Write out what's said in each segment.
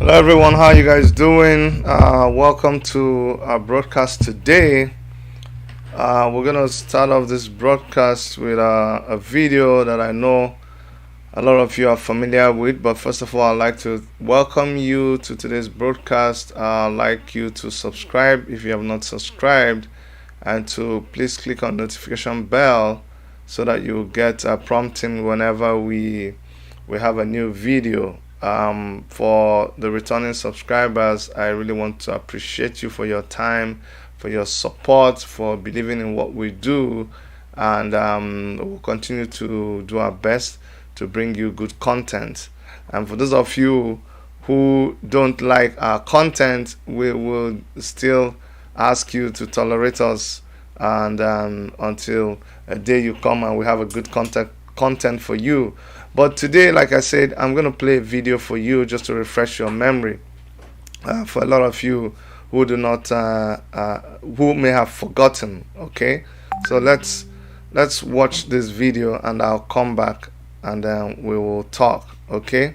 Hello everyone, how you guys doing? Welcome to our broadcast today. We're gonna start off this broadcast with a video that I know a lot of you are familiar with. But first of all, I'd like to welcome you to today's broadcast. I'd like you to subscribe if you have not subscribed, and to please click on notification bell so that you get a prompting whenever we have a new video. For the returning subscribers, I really want to appreciate you for your time, for your support, for believing in what we do, and we'll continue to do our best to bring you good content. And for those of you who don't like our content, we will still ask you to tolerate us, and until a day you come and we have a good content for you. But today, like I said, I'm going to play a video for you just to refresh your memory. For a lot of you who do not, who may have forgotten. Okay, so let's watch this video, and I'll come back, and then we will talk. Okay.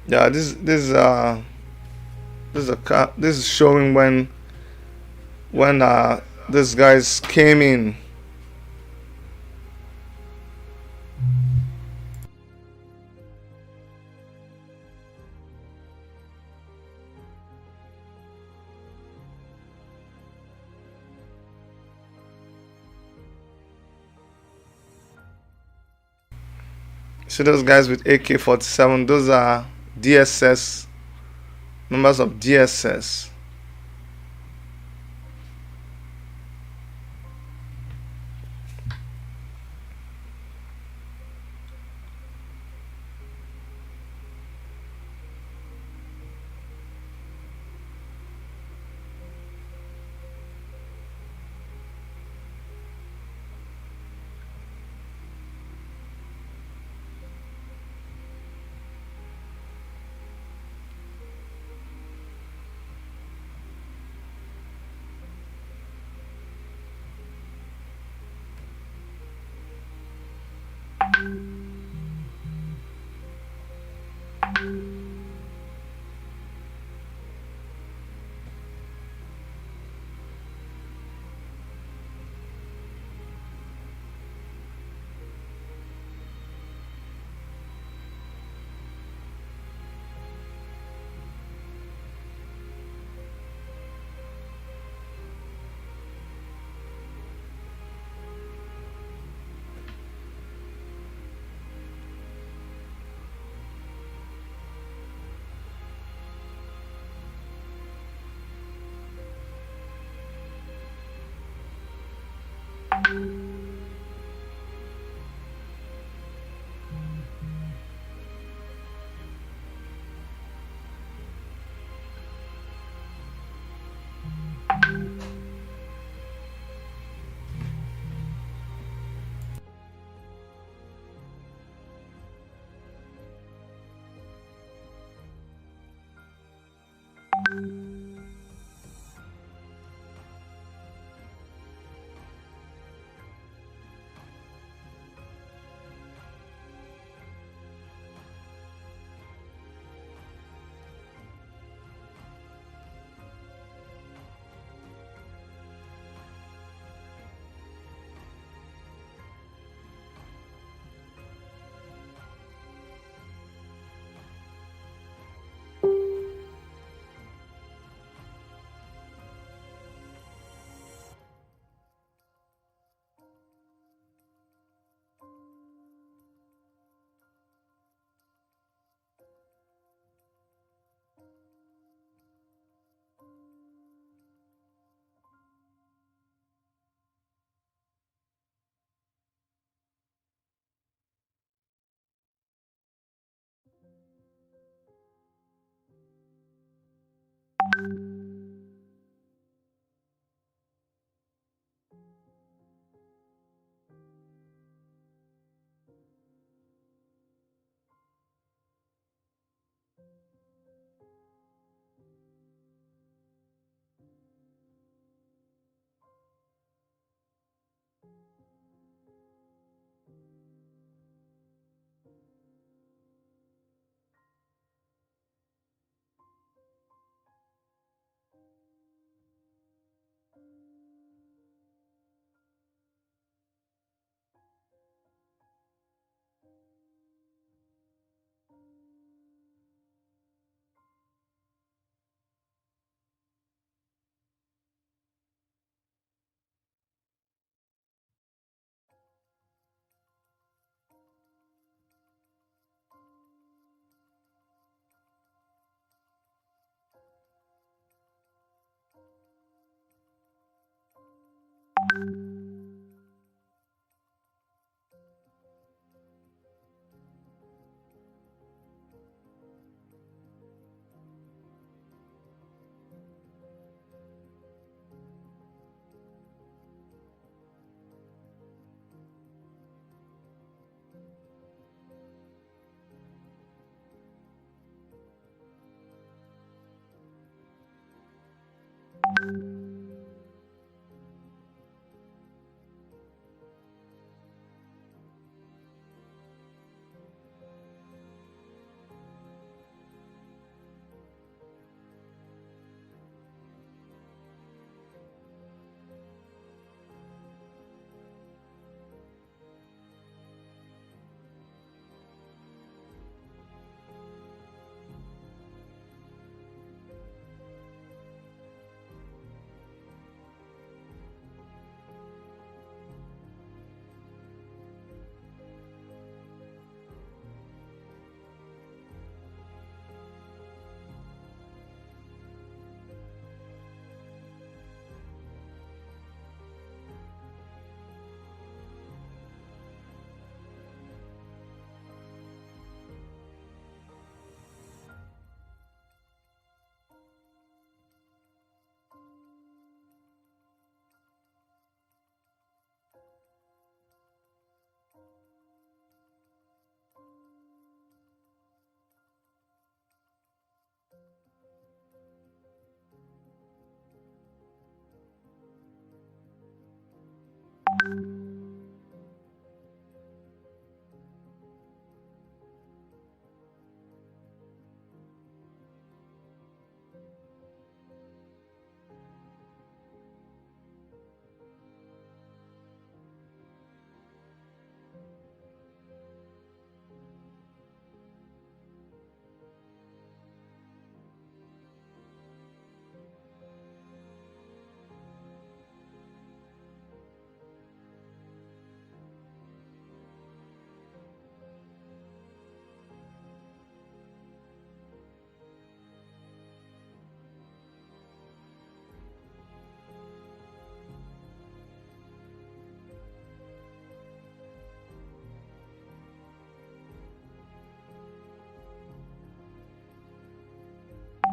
Yeah, this is showing when these guys came in. See those guys with AK-47? Those are DSS, members of DSS.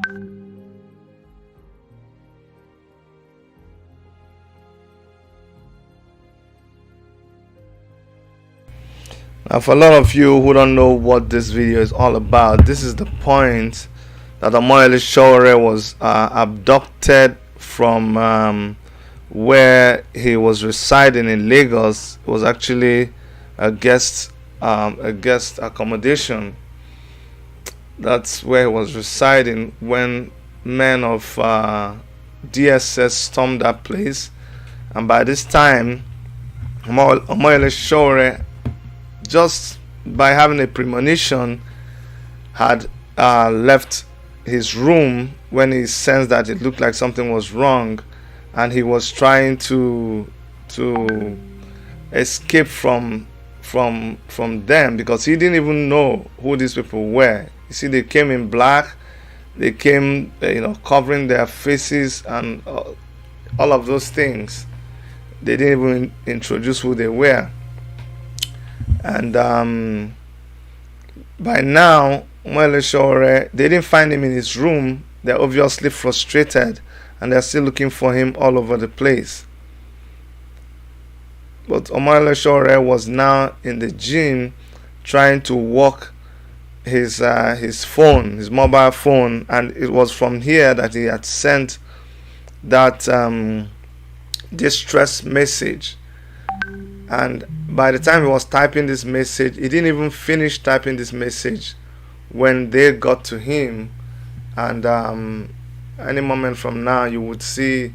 Now, for a lot of you who don't know what this video is all about, this is the point that Sowore was abducted from where he was residing in Lagos. It was actually a guest accommodation. That's where he was residing when men of DSS stormed that place, and by this time, Sowore, just by having a premonition, had left his room when he sensed that it looked like something was wrong, and he was trying to escape from them, because he didn't even know who these people were. You see, they came in black, they came covering their faces and all of those things. They didn't even introduce who they were. And by now, Sowore, they didn't find him in his room. They're obviously frustrated, and they're still looking for him all over the place. But Sowore was now in the gym trying to work his phone, his mobile phone, and it was from here that he had sent that distress message. And by the time he was typing this message, he didn't even finish typing this message when they got to him. And any moment from now, you would see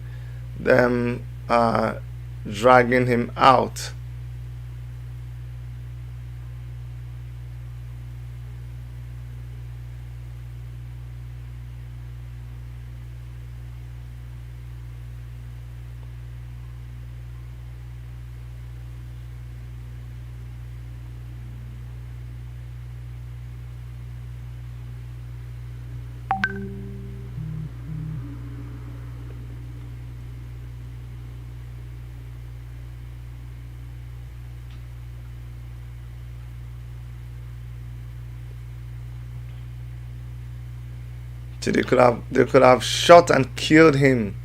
them dragging him out. So they could have shot and killed him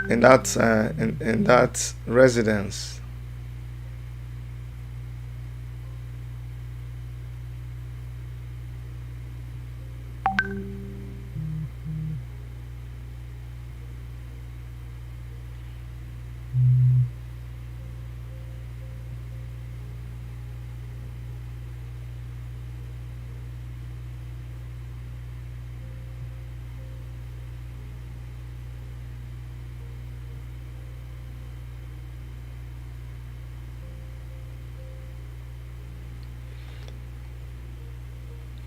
in that in that residence.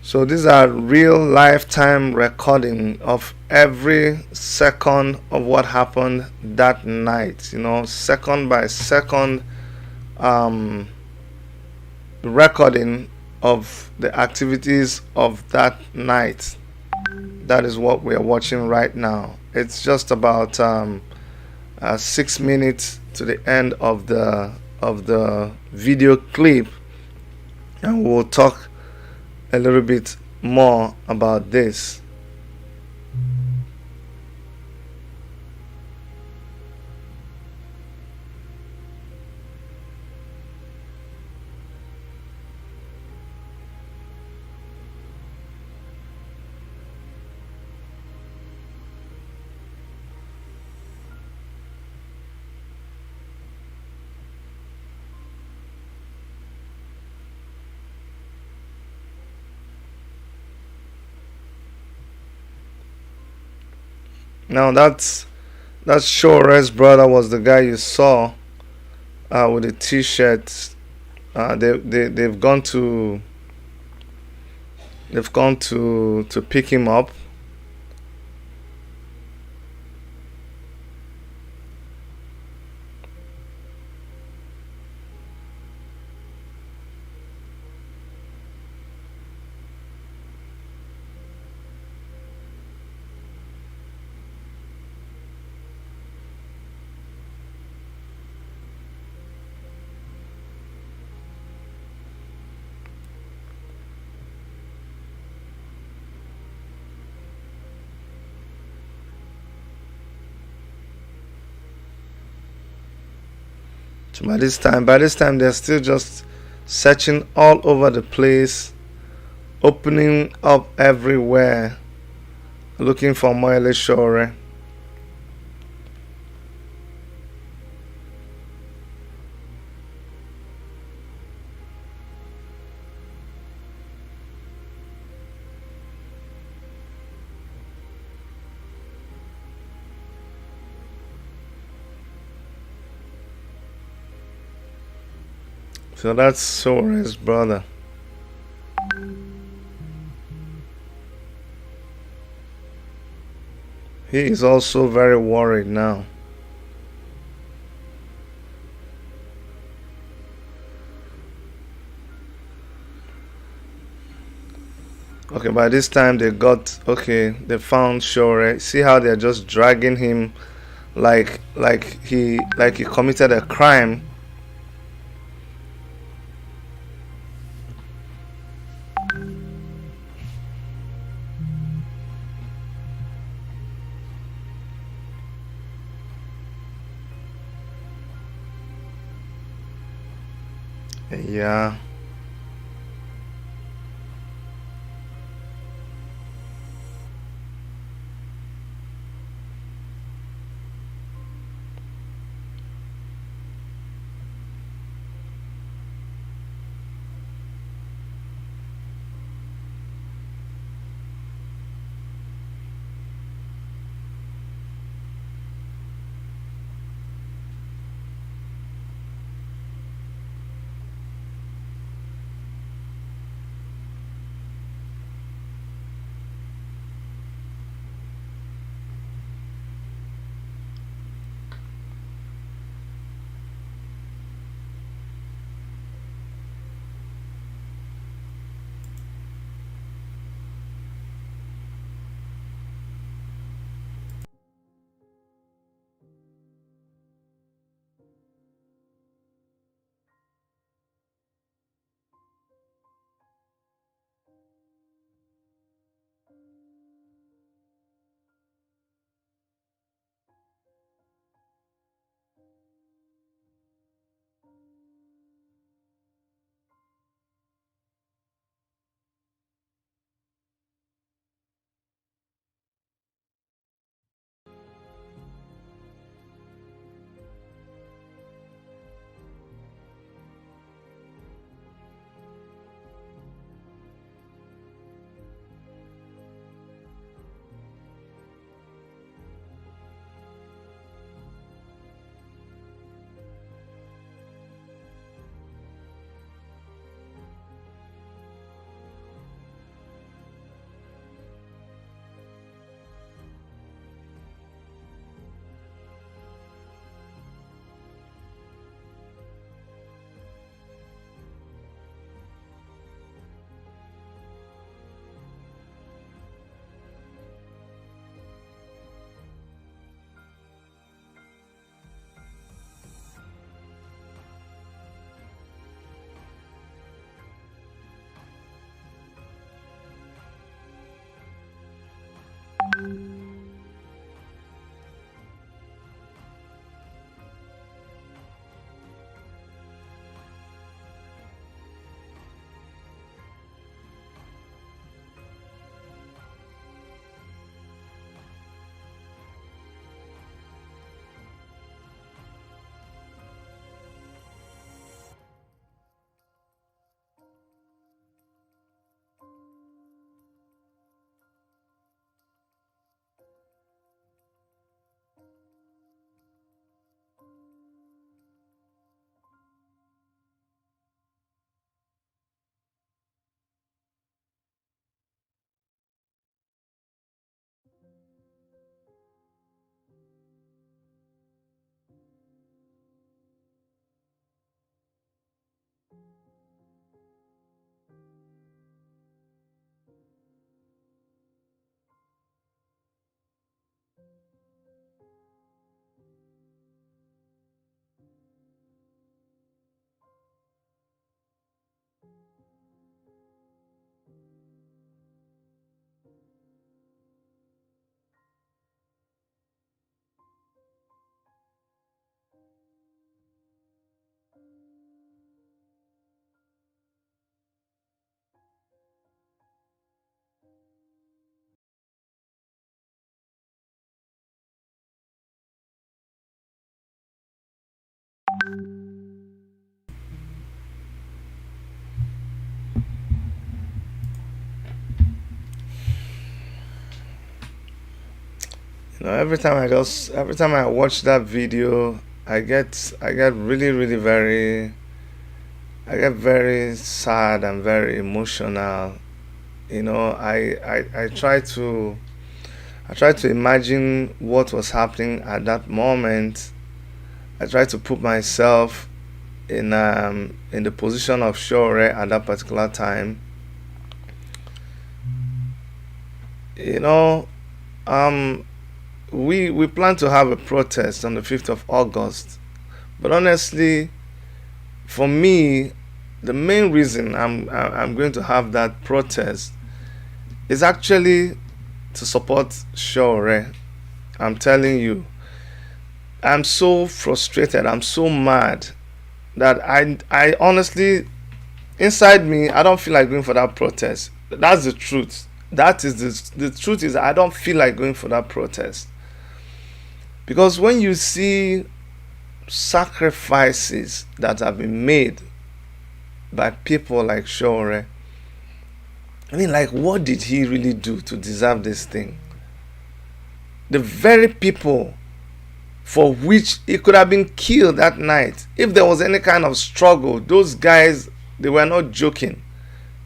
So these are real lifetime recording of every second of what happened that night. Second by second recording of the activities of that night. That is what we are watching right now. It's just about 6 minutes to the end of the video clip, and we'll talk a little bit more about this. Now that's Showore's brother was the guy you saw with the t-shirt. They've gone to pick him up. So by this time, they're still just searching all over the place, opening up everywhere, looking for Moele Sowore. So that's Sowore's brother. He is also very worried now. Okay, by this time they found Sowore. See how they're just dragging him like he committed a crime. Yeah. Every time I watch that video, I get really I get very sad and very emotional. I try to imagine what was happening at that moment. I try to put myself in the position of Sowore at that particular time. You know, um, we plan to have a protest on the 5th of August, but honestly, for me, the main reason I'm going to have that protest is actually to support Sowore. I'm telling you, I'm so frustrated. I'm so mad that I honestly, inside me, I don't feel like going for that protest. That's the truth. That is the truth is I don't feel like going for that protest because when you see sacrifices that have been made by people like Sowore, I mean, like, what did he really do to deserve this thing? The very people for which he could have been killed that night, if there was any kind of struggle, those guys, they were not joking.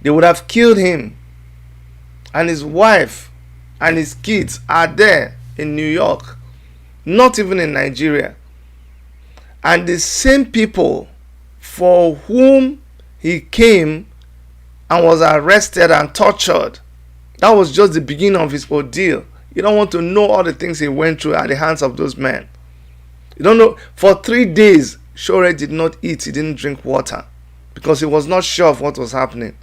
They would have killed him. And his wife and his kids are there in New York, not even in Nigeria. And the same people for whom he came and was arrested and tortured, that was just the beginning of his ordeal. You don't want to know all the things he went through at the hands of those men. You don't know. For 3 days, Sowore did not eat. He didn't drink water because he was not sure of what was happening.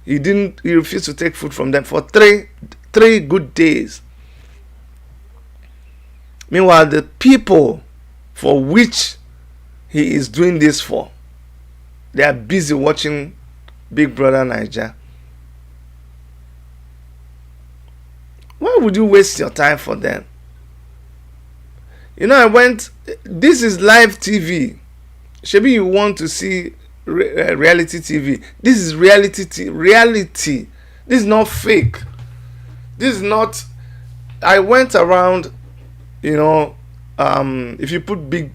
He refused to take food from them for three good days. Meanwhile, the people for which he is doing this for, they are busy watching Big Brother Naija. Why would you waste your time for them? This is live TV. Maybe you want to see reality TV. This is reality. This is not fake. This is not. I went around, if you put Big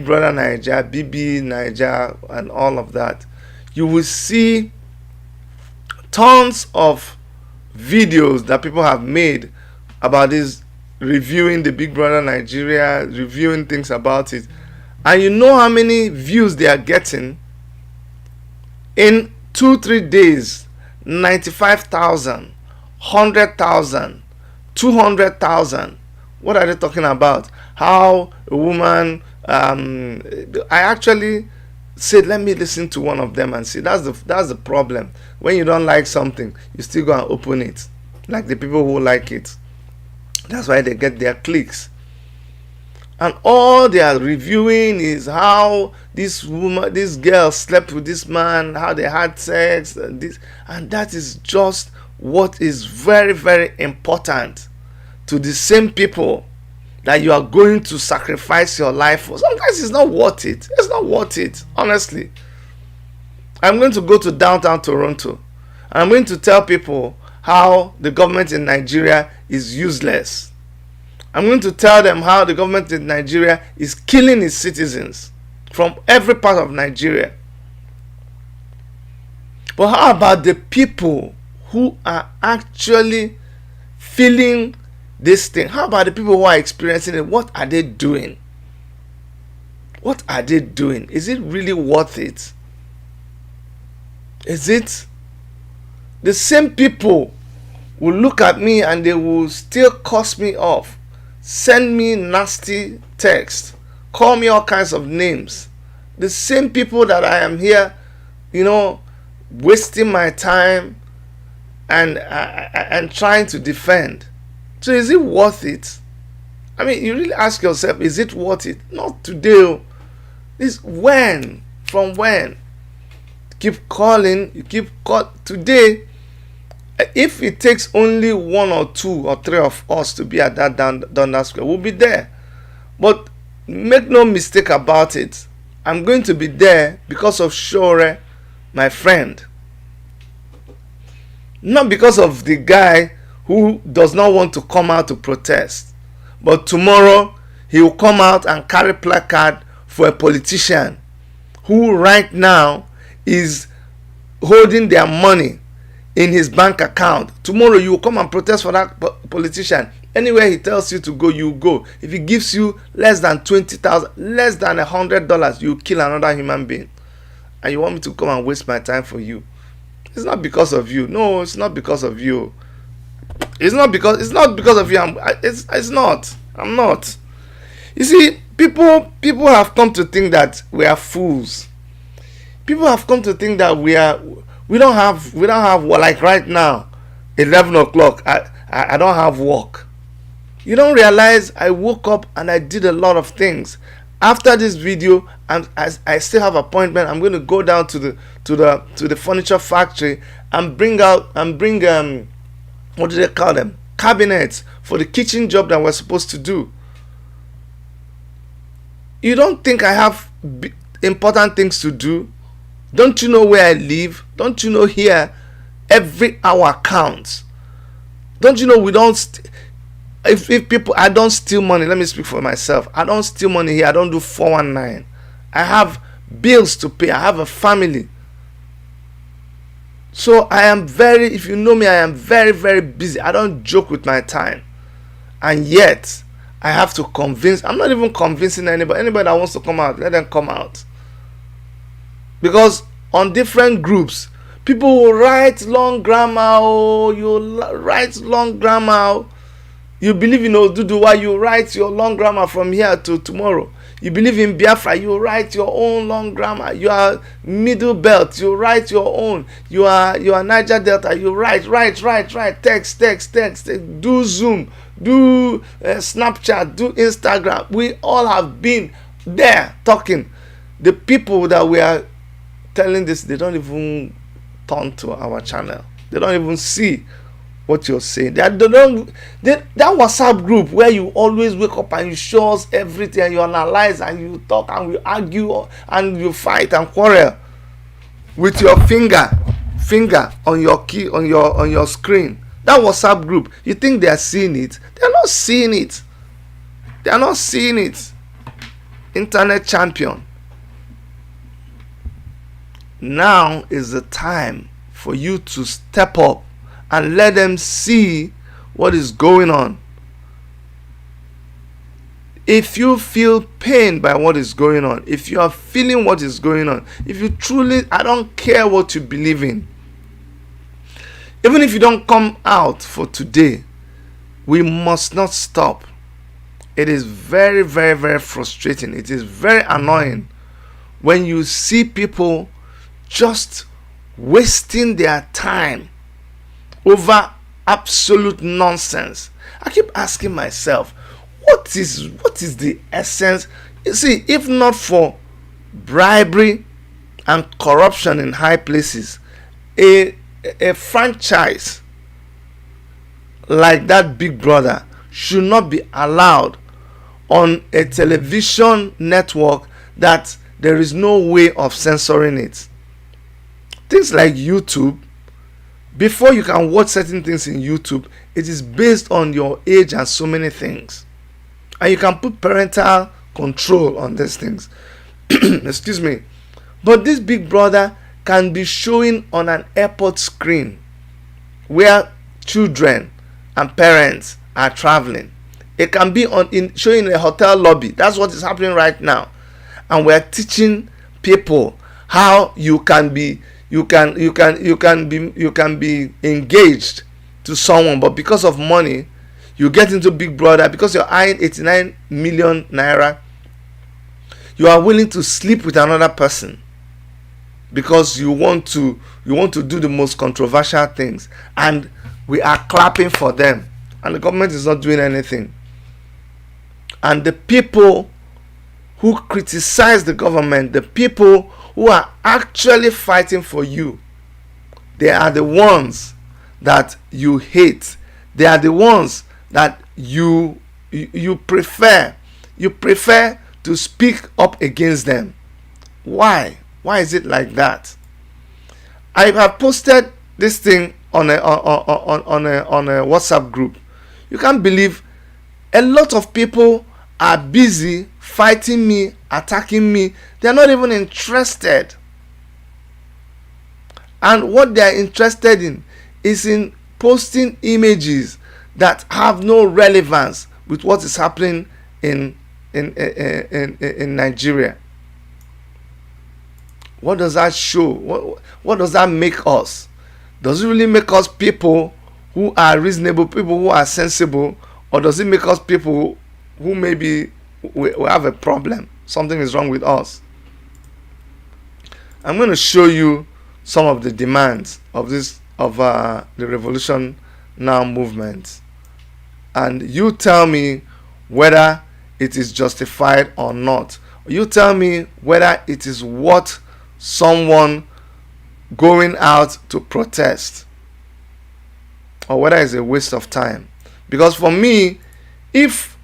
Brother Naija, BB Naija, and all of that, you will see tons of videos that people have made about this, reviewing the Big Brother Nigeria, reviewing things about it. And you know how many views they are getting? In 2-3 days, 95,000, 100,000, 200,000. What are they talking about? How a woman, I actually said, let me listen to one of them and see. That's the problem. When you don't like something, you still go and open it, like the people who like it. That's why they get their clicks. And all they are reviewing is how this girl slept with this man, how they had sex, and that is just what is very, very important to the same people that you are going to sacrifice your life for. Sometimes it's not worth it. It's not worth it, honestly. I'm going to go to downtown Toronto. I'm going to tell people how the government in Nigeria is useless. I'm going to tell them how the government in Nigeria is killing its citizens from every part of Nigeria. But how about the people who are actually feeling this thing? How about the people who are experiencing it? What are they doing? What are they doing? Is it really worth it? Is it? The same people will look at me and they will still cuss me off, send me nasty text, call me all kinds of names. The same people that I am here, wasting my time and trying to defend. So is it worth it? I mean, you really ask yourself, is it worth it? Not today. It's when? From when? Keep calling. You keep today. If it takes only 1 or 2 or 3 of us to be at that Dundas Square, we'll be there. But make no mistake about it, I'm going to be there because of Sowore, my friend. Not because of the guy who does not want to come out to protest. but tomorrow he will come out and carry placard for a politician who right now is holding their money in his bank account. Tomorrow you will come and protest for that politician. Anywhere he tells you to go, you go. If he gives you less than 20,000, less than $100, you kill another human being. And you want me to come and waste my time for you? It's not because of you. No, it's not because of you. It's not because of you. It's not. I'm not. You see, people have come to think that we are fools. People have come to think that we don't have like right now, 11 o'clock. I don't have work. You don't realize I woke up and I did a lot of things. After this video, and I still have appointment. I'm going to go down to the furniture factory and bring what do they call them? Cabinets for the kitchen job that we're supposed to do. You don't think I have important things to do? Don't you know where I live? Don't you know here every hour counts? Don't you know we don't if people, I don't steal money. Let me speak for myself. I don't steal money here. I don't do 419. I have bills to pay. I have a family. So I am if you know me, I am very, very busy. I don't joke with my time. And yet, I have to convince. I'm not even convincing anybody. Anybody that wants to come out, let them come out. Because on different groups, people will write long grammar. Oh, you write long grammar. You believe in Oduduwa, you write your long grammar from here to tomorrow. You believe in Biafra, you write your own long grammar. You are Middle Belt, you write your own. You are Niger Delta, you write. Text. Do Zoom, do Snapchat, do Instagram. We all have been there talking. The people that we are telling this, they don't even turn to our channel. They don't even see what you're saying. That WhatsApp group where you always wake up and you show us everything and you analyze and you talk and we argue and you fight and quarrel with your finger on your key on your screen. That WhatsApp group, you think they are seeing it? They are not seeing it. They are not seeing it. Internet champion. Now is the time for you to step up and let them see what is going on. If you feel pain by what is going on, if you are feeling what is going on, if you truly, I don't care what you believe in, even if you don't come out for today, we must not stop. It is very, very, very frustrating. It is very annoying when you see people just wasting their time over absolute nonsense. I keep asking myself, what is the essence? You see, if not for bribery and corruption in high places, a franchise like that Big Brother should not be allowed on a television network that there is no way of censoring it. Things like YouTube, before you can watch certain things in YouTube, it is based on your age and so many things. And you can put parental control on these things. Excuse me. But this Big Brother can be showing on an airport screen where children and parents are traveling. It can be showing in a hotel lobby. That's what is happening right now. And we're teaching people how you can be engaged to someone, but because of money, you get into Big Brother. Because you're eyeing 89 million naira, you are willing to sleep with another person because you want to do the most controversial things, and we are clapping for them, and the government is not doing anything. And the people who criticize the government, the people who are actually fighting for you, they are the ones that you hate. They are the ones that you prefer to speak up against them. Why is it like that? I have posted this thing on a WhatsApp group. You can't believe A lot of people are busy fighting me, attacking me. They are not even interested. And what they are interested in is in posting images that have no relevance with what is happening in Nigeria. What does that show? What does that make us? Does it really make us people who are reasonable, people who are sensible, or does it make us people who maybe we have a problem? Something is wrong with us. I'm going to show you some of the demands of the Revolution Now movement, and you tell me whether it is justified or not. You tell me whether it is worth someone going out to protest, or whether it's a waste of time. Because for me, if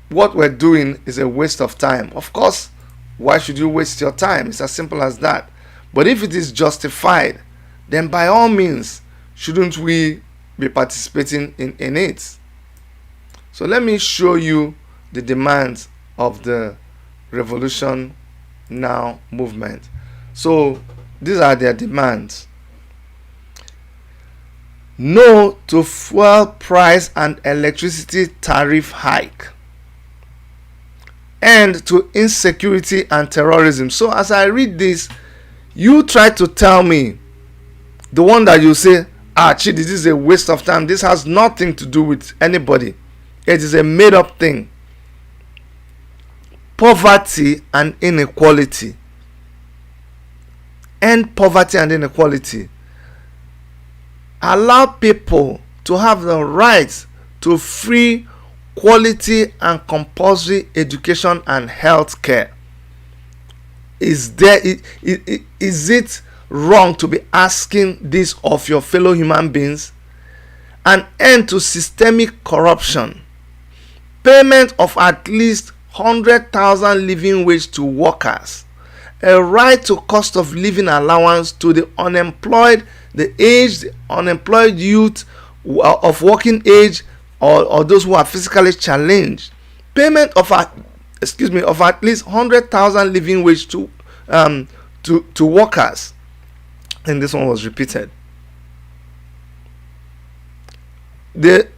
what we're doing is a waste of time, of course, why should you waste your time? It's as simple as that. But if it is justified, then by all means, shouldn't we be participating in it? So let me show you the demands of the Revolution Now movement. So these are their demands. No to fuel price and electricity tariff hike. End to insecurity and terrorism. So as I read this, you try to tell me, the one that you say, Chidi, this is a waste of time. This has nothing to do with anybody. It is a made up thing. Poverty and inequality. End poverty and inequality. Allow people to have the right to free, quality and compulsory education and health care. Is it wrong to be asking this of your fellow human beings? An end to systemic corruption. Payment of at least 100,000 living wage to workers. A right to cost of living allowance to the unemployed, the aged, unemployed youth of working age, or those who are physically challenged. Payment of at least 100,000 living wage to workers. And this one was repeated. The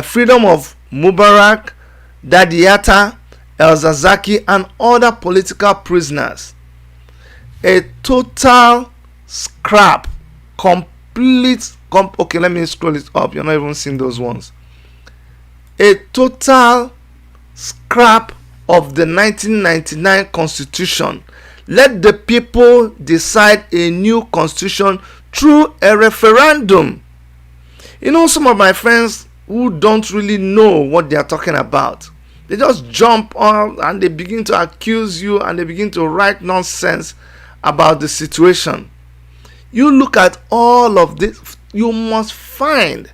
freedom of Mubarak, Dadiata, El Zazaki, and other political prisoners. A total scrap, okay, let me scroll it up. You're not even seeing those ones. A total scrap of the 1999 Constitution. Let the people decide a new constitution through a referendum. You know, some of my friends who don't really know what they are talking about, they just jump on and they begin to accuse you and they begin to write nonsense about the situation. You look at all of this, you must find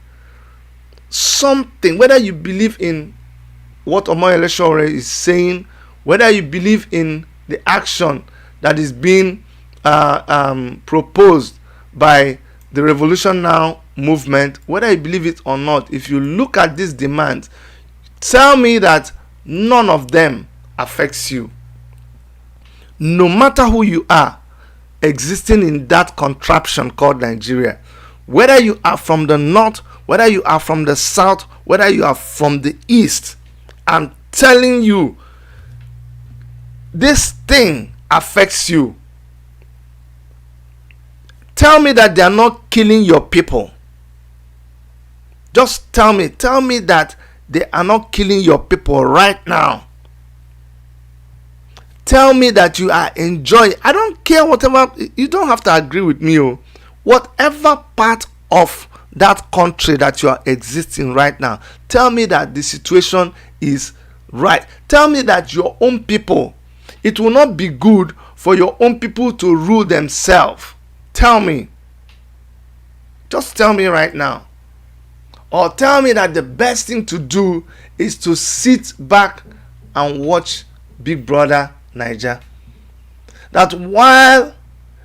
something, whether you believe in what Omoyele Sowore is saying, whether you believe in the action that is being proposed by the Revolution Now movement, whether you believe it or not. If you look at these demands, tell me that none of them affects you. No matter who you are existing in that contraption called Nigeria, whether you are from the north, whether you are from the south, whether you are from the east, I'm telling you, this thing affects you. Tell me that they are not killing your people. Just tell me that they are not killing your people right now. Tell me that you are enjoying. I don't care whatever, you don't have to agree with me. Whatever part of that country that you are existing right now, tell me that the situation is right. Tell me that your own people, it will not be good for your own people to rule themselves. Tell me. Just tell me right now. Or tell me that the best thing to do is to sit back and watch Big Brother Niger. That while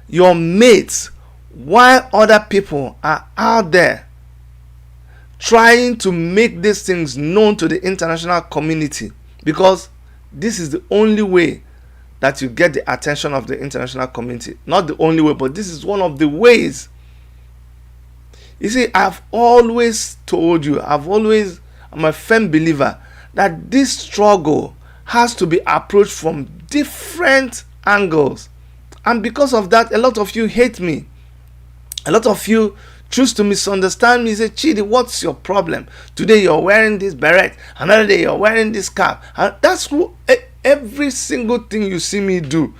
your mates, while other people are out there trying to make these things known to the international community, because this is the only way that you get the attention of the international community. Not the only way, but this is one of the ways. You see, I've always told you, I'm a firm believer that this struggle has to be approached from different angles. And because of that, a lot of you hate me. A lot of you choose to misunderstand me. Say, Chidi, what's your problem? Today you're wearing this beret, another day you're wearing this cap. And that's every single thing you see me do.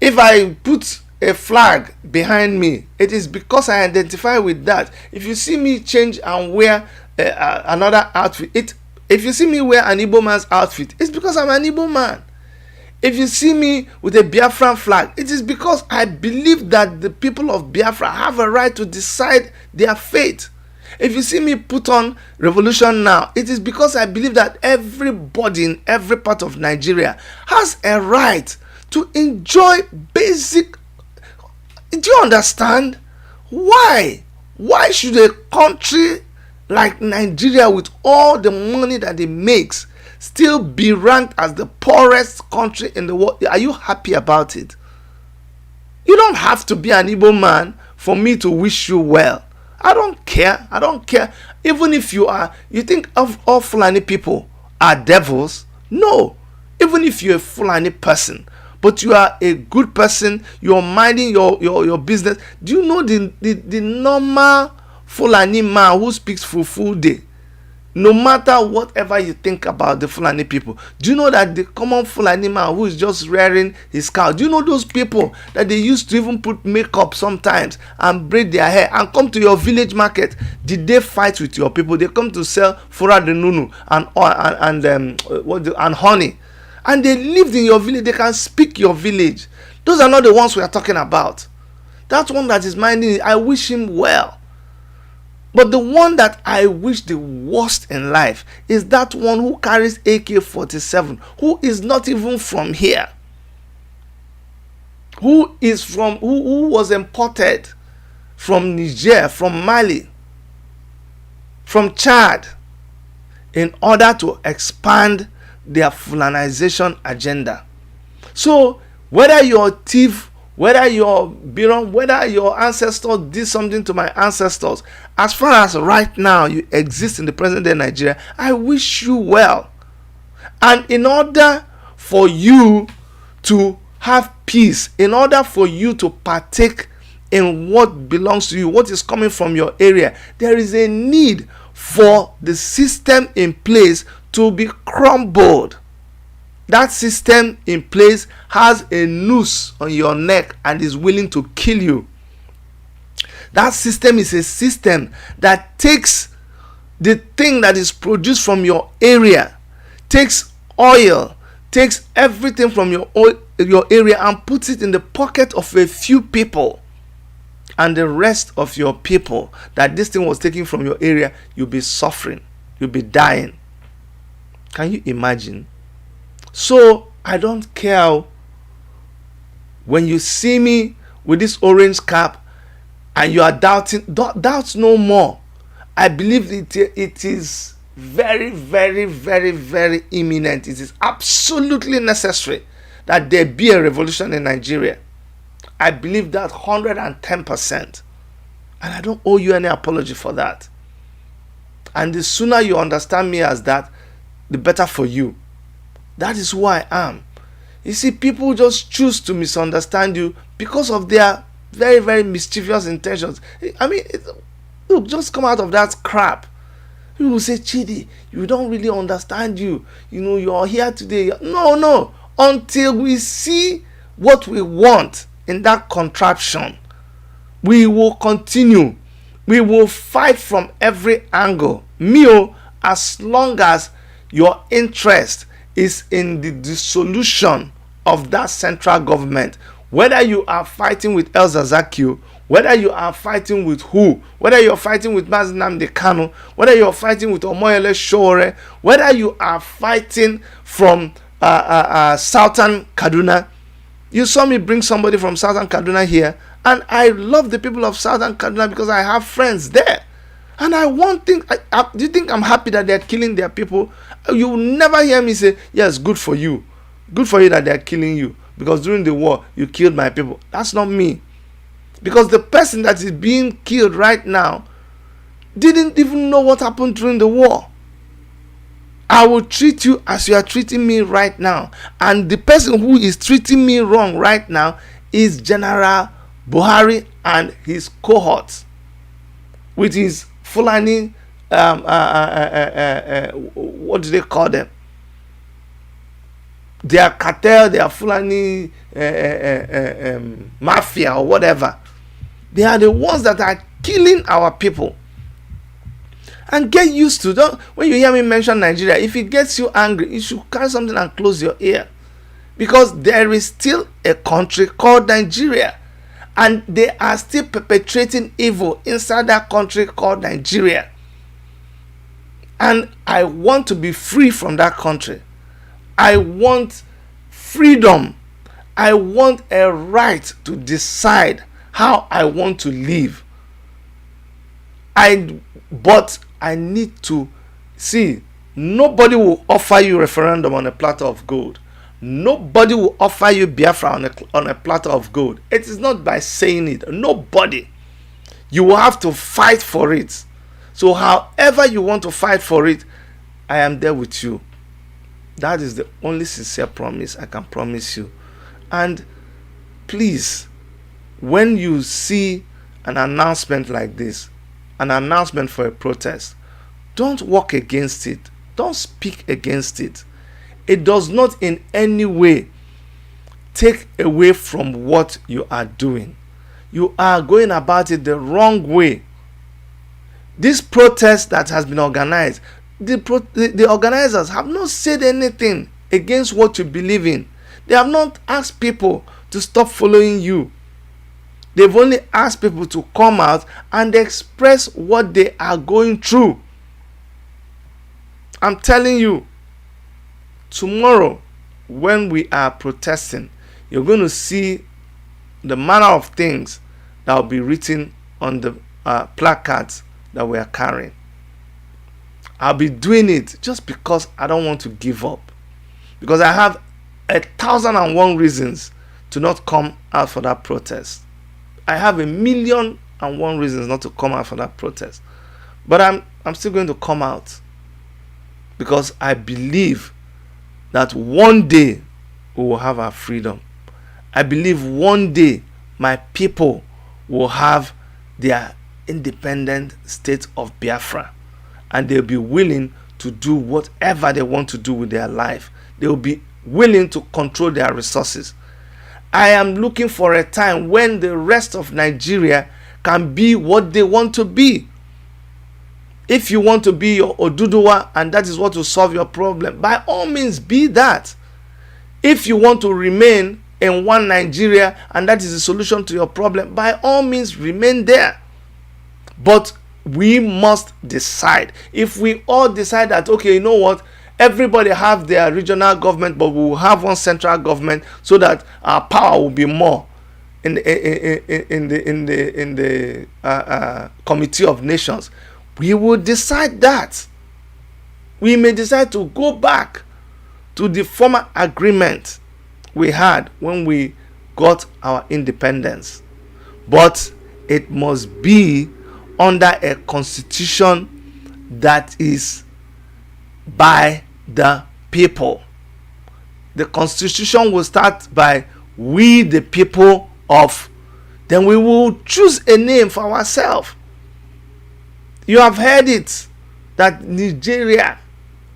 If I put a flag behind me, it is because I identify with that. If you see me change and wear another outfit, if you see me wear an Igbo man's outfit, it's because I'm an Igbo man. If you see me with a Biafran flag, it is because I believe that the people of Biafra have a right to decide their fate. If you see me put on Revolution Now, it is because I believe that everybody in every part of Nigeria has a right to enjoy basic. Do you understand? Why? Why should a country like Nigeria, with all the money that it makes, still be ranked as the poorest country in the world? Are you happy about it? You don't have to be an Igbo man for me to wish you well. I don't care. I don't care. Even if you think of all Fulani people are devils. No. Even if you're a Fulani person, but you are a good person, you're minding your business. Do you know the normal Fulani man who speaks full day? No matter whatever you think about the Fulani people, do you know that the common Fulani man who is just rearing his cow, do you know those people that they used to even put makeup sometimes and braid their hair and come to your village market? Did they fight with your people? They come to sell fura de nunu and honey, and they lived in your village. They can speak your village. Those are not the ones we are talking about. That one that is minding it, I wish him well. But the one that I wish the worst in life is that one who carries AK-47, who is not even from here, who was imported from Niger, from Mali, from Chad, in order to expand their Fulanization agenda. So whether you're a thief, whether you're Biron, whether your ancestors did something to my ancestors, as far as right now you exist in the present day Nigeria, I wish you well. And in order for you to have peace, in order for you to partake in what belongs to you, what is coming from your area, there is a need for the system in place to be crumbled. That system in place has a noose on your neck and is willing to kill you. That system is a system that takes the thing that is produced from your area, takes oil, takes everything from your area and puts it in the pocket of a few people. And the rest of your people that this thing was taken from your area, you'll be suffering, you'll be dying. Can you imagine? So I don't care when you see me with this orange cap and you are doubting. Doubt no more. I believe it is very, very, very, very imminent. It is absolutely necessary that there be a revolution in Nigeria. I believe that 110%. And I don't owe you any apology for that. And the sooner you understand me as that, the better for you. That is who I am. You see, people just choose to misunderstand you because of their very, very mischievous intentions. I mean, look, just come out of that crap. People will say, Chidi, you don't really understand you. You know, you're here today. No. Until we see what we want in that contraption, we will continue. We will fight from every angle. Mio, as long as your interest is in the dissolution of that central government, whether you are fighting with El Zazakio, whether you are fighting with who, whether you're fighting with Mazi Nnamdi Kanu, whether you're fighting with Omoyele Sowore, whether you are fighting from Southern Kaduna. You saw me bring somebody from Southern Kaduna here, and I love the people of Southern Kaduna because I have friends there. And I won't think, do you think I'm happy that they're killing their people? You will never hear me say, yes, good for you. Good for you that they're killing you. Because during the war, you killed my people. That's not me. Because the person that is being killed right now didn't even know what happened during the war. I will treat you as you are treating me right now. And the person who is treating me wrong right now is General Buhari and his cohorts, with his Fulani, what do they call them? Their cartel, their Fulani mafia or whatever. They are the ones that are killing our people. And get used to that. When you hear me mention Nigeria, if it gets you angry, you should carry something and close your ear. Because there is still a country called Nigeria. And they are still perpetrating evil inside that country called Nigeria. And I want to be free from that country. I want freedom. I want a right to decide how I want to live. But I need to see, nobody will offer you referendum on a platter of gold. Nobody will offer you Biafra on a platter of gold. It is not by saying it. Nobody. You will have to fight for it. So however you want to fight for it, I am there with you. That is the only sincere promise I can promise you. And please, when you see an announcement like this, an announcement for a protest, don't walk against it. Don't speak against it. It does not in any way take away from what you are doing. You are going about it the wrong way. This protest that has been organized, the organizers have not said anything against what you believe in. They have not asked people to stop following you. They've only asked people to come out and express what they are going through. I'm telling you, tomorrow when we are protesting, you're going to see the manner of things that will be written on the placards that we are carrying. I'll be doing it just because I don't want to give up. Because I have 1,001 reasons to not come out for that protest. I have 1,000,001 reasons not to come out for that protest. But I'm still going to come out. Because I believe that one day we will have our freedom. I believe one day my people will have their independent state of Biafra. And they'll be willing to do whatever they want to do with their life. They'll be willing to control their resources. I am looking for a time when the rest of Nigeria can be what they want to be. If you want to be your Oduduwa and that is what will solve your problem, by all means be that. If you want to remain in one Nigeria and that is the solution to your problem, by all means remain there. But we must decide. If we all decide that, okay, you know what, everybody have their regional government, but we will have one central government so that our power will be more in the Committee of Nations. We will decide that. We may decide to go back to the former agreement we had when we got our independence. But it must be under a constitution that is by the people. The constitution will start by we the people of. Then we will choose a name for ourselves. You have heard it that Nigeria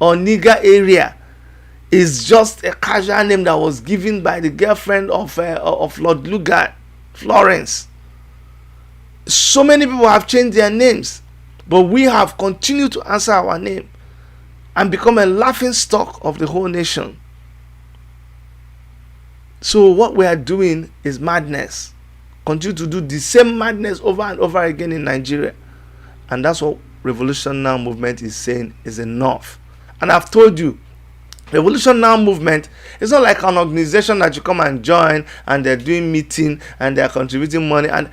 or Niger area is just a casual name that was given by the girlfriend of Lord Lugard, Florence. So many people have changed their names, but we have continued to answer our name and become a laughing stock of the whole nation. So what we are doing is madness. Continue to do the same madness over and over again in Nigeria. And that's what Revolution Now movement is saying is enough. And I've told you, Revolution Now movement is not like an organization that you come and join and they're doing meeting and they're contributing money, and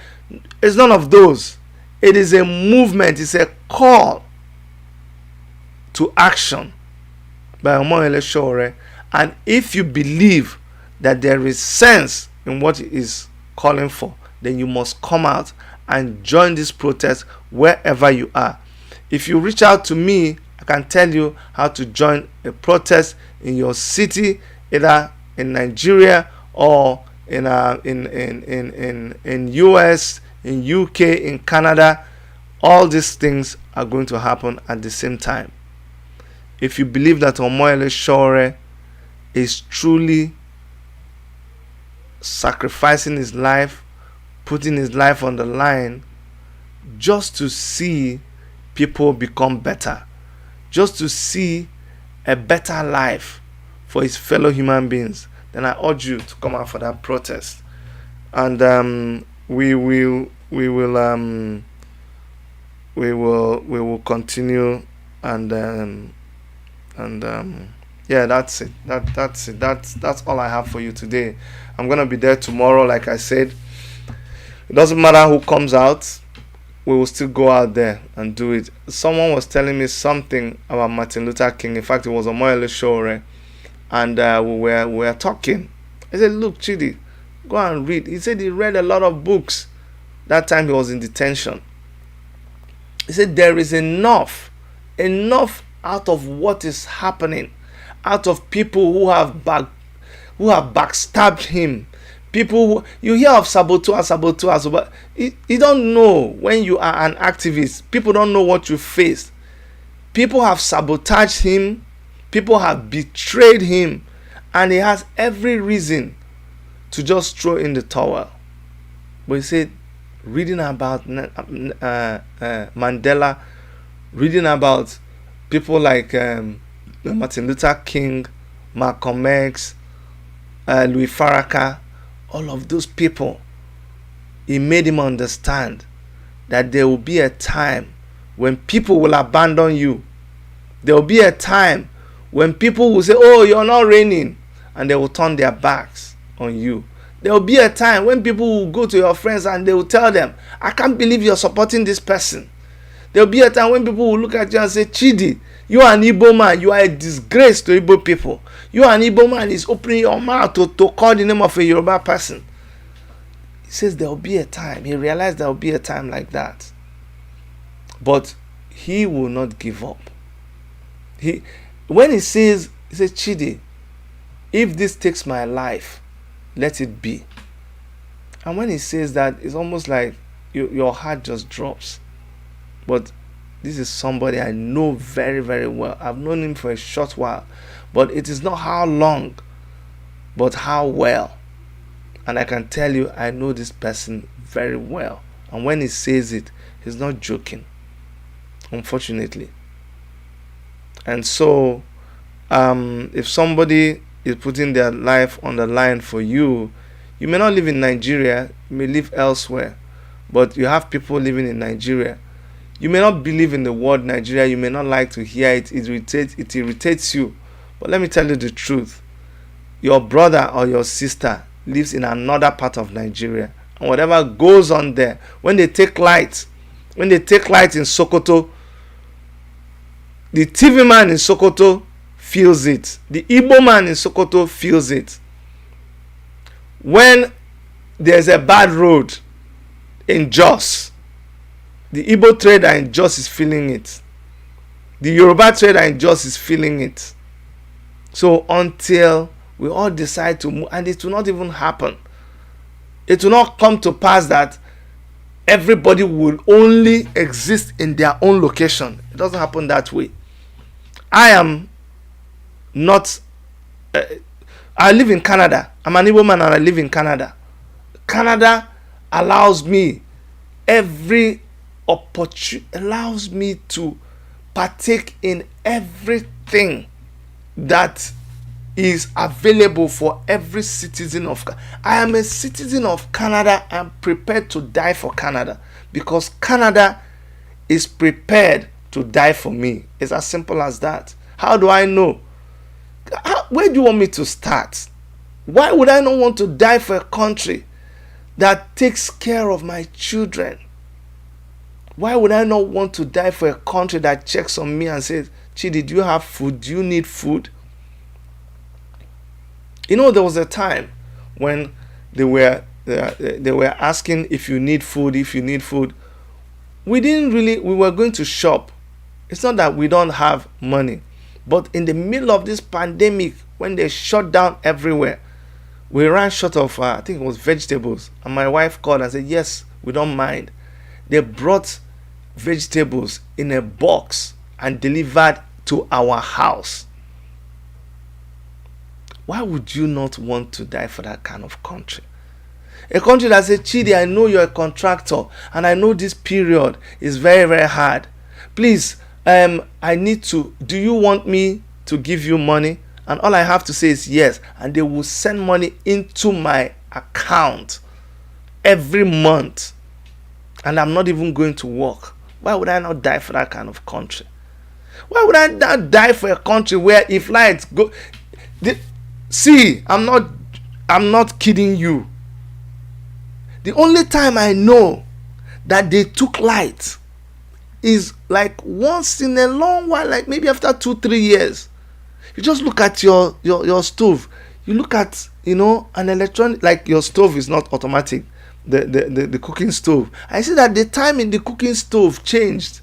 it's none of those. It is a movement. It's a call to action by Omoyele Sowore. And if you believe that there is sense in what he is calling for, then you must come out and join this protest wherever you are. If you reach out to me, I can tell you how to join a protest in your city, either in Nigeria or in US, in UK, in Canada. All these things are going to happen at the same time. If you believe that Omoyele Sowore is truly sacrificing his life, putting his life on the line just to see people become better, just to see a better life for his fellow human beings, then I urge you to come out for that protest. And we will continue, and yeah, that's it. That's it. That's all I have for you today. I'm gonna be there tomorrow, like I said. It doesn't matter who comes out, we will still go out there and do it. Someone was telling me something about Martin Luther King. In fact, it was Omoyele Sowore, and we were talking. I said, "Look, Chidi, go and read." He said he read a lot of books. That time he was in detention. He said there is enough out of what is happening, out of people who have backstabbed him. People who, you hear of saboteurs, but you don't know when you are an activist. People don't know what you face. People have sabotaged him. People have betrayed him, and he has every reason to just throw in the towel. But he said, reading about Mandela, reading about people like Martin Luther King, Malcolm X, Louis Farrakhan, all of those people, it made him understand that there will be a time when people will abandon you. There will be a time when people will say, "Oh, you're not reigning," and they will turn their backs on you. There will be a time when people will go to your friends and they will tell them, "I can't believe you're supporting this person." There will be a time when people will look at you and say, "Chidi, you are an Igbo man. You are a disgrace to Igbo people. You are an Igbo man is opening your mouth to call the name of a Yoruba person." He says there will be a time. He realized there will be a time like that. But he will not give up. When he says, "Chidi, if this takes my life, let it be." And when he says that, it's almost like your heart just drops. But this is somebody I know very, very well. I've known him for a short while. But it is not how long, but how well. And I can tell you, I know this person very well. And when he says it, he's not joking, unfortunately. And so, if somebody is putting their life on the line for you, you may not live in Nigeria, you may live elsewhere, but you have people living in Nigeria. You may not believe in the word Nigeria, you may not like to hear it, it irritates you. But let me tell you the truth. Your brother or your sister lives in another part of Nigeria. And whatever goes on there, when they take light in Sokoto, the TV man in Sokoto feels it. The Igbo man in Sokoto feels it. When there's a bad road in Jos, the Igbo trader in Jos is feeling it. The Yoruba trader in Jos is feeling it. So until we all decide to move, and it will not even happen. It will not come to pass that everybody will only exist in their own location. It doesn't happen that way. I am not, I live in Canada. I'm an Igbo man and I live in Canada. Canada allows me every opportunity, allows me to partake in everything that is available for every citizen of Canada. I am a citizen of Canada. I'm prepared to die for Canada because Canada is prepared to die for me. It's as simple as that. How do I know? Where do you want me to start? Why would I not want to die for a country that takes care of my children? Why would I not want to die for a country that checks on me and says, Chidi, do you have food? Do you need food? You know, there was a time when they were asking if you need food, if you need food. We were going to shop. It's not that we don't have money, but in the middle of this pandemic, when they shut down everywhere, we ran short of, I think it was vegetables. And my wife called and said, yes, we don't mind. They brought vegetables in a box and delivered to our house. Why would you not want to die for that kind of country? A country that says, Chidi, I know you're a contractor and I know this period is very, very hard. Please, I need to, do you want me to give you money? And all I have to say is yes. And they will send money into my account every month. And I'm not even going to work. Why would I not die for that kind of country? Why would I not die for a country where if lights go... See, I'm not kidding you. The only time I know that they took light is like once in a long while, like maybe after 2-3 years. You just look at your stove. You look at, an electronic, like your stove is not automatic, the cooking stove. I see that the time in the cooking stove changed.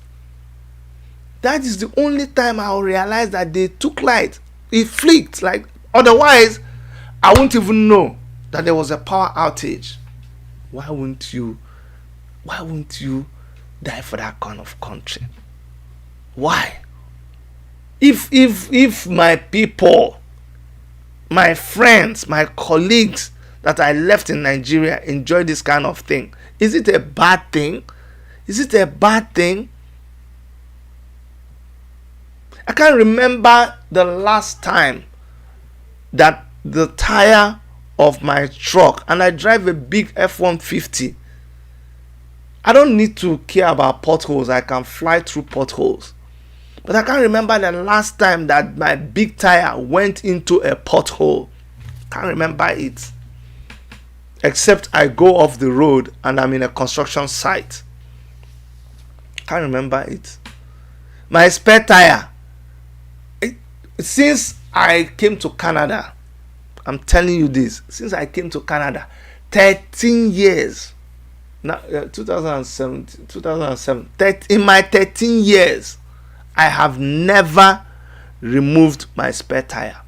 That is the only time I'll realize that they took light. It flicked. Like, otherwise, I wouldn't even know that there was a power outage. Why wouldn't you die for that kind of country? Why? If my people, my friends, my colleagues that I left in Nigeria enjoy this kind of thing, is it a bad thing? Is it a bad thing? I can't remember the last time that the tire of my truck, and I drive a big F-150. I don't need to care about potholes. I can fly through potholes. But I can't remember the last time that my big tire went into a pothole. Can't remember it. Except I go off the road and I'm in a construction site. Can't remember it. My spare tire. Since I came to Canada, I'm telling you this, since I came to Canada, 13 years. Now, 2007, in my 13 years, I have never removed my spare tire.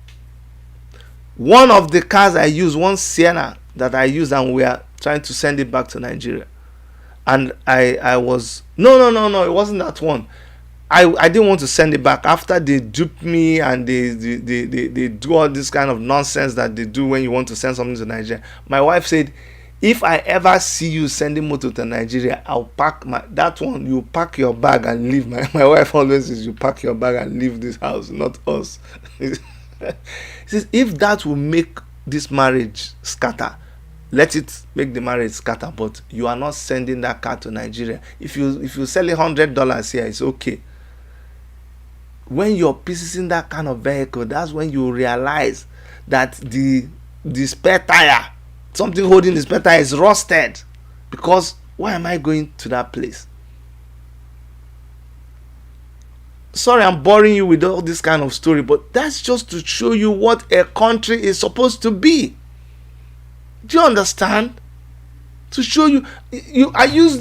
One of the cars I used, one Sienna that I used, and we are trying to send it back to Nigeria. And I was, no, it wasn't that one. I didn't want to send it back after they duped me and they do all this kind of nonsense that they do when you want to send something to Nigeria. My wife said, if I ever see you sending motor to Nigeria, I'll pack that one. You pack your bag and leave. My wife always says, you pack your bag and leave this house, not us. She says, if that will make this marriage scatter, let it make the marriage scatter. But you are not sending that car to Nigeria. If you sell $100 here, it's okay. When you're purchasing that kind of vehicle, that's when you realize that the spare tire, something holding the spare tire is rusted. Because why am I going to that place? Sorry, I'm boring you with all this kind of story, but that's just to show you what a country is supposed to be. Do you understand? To show you, I use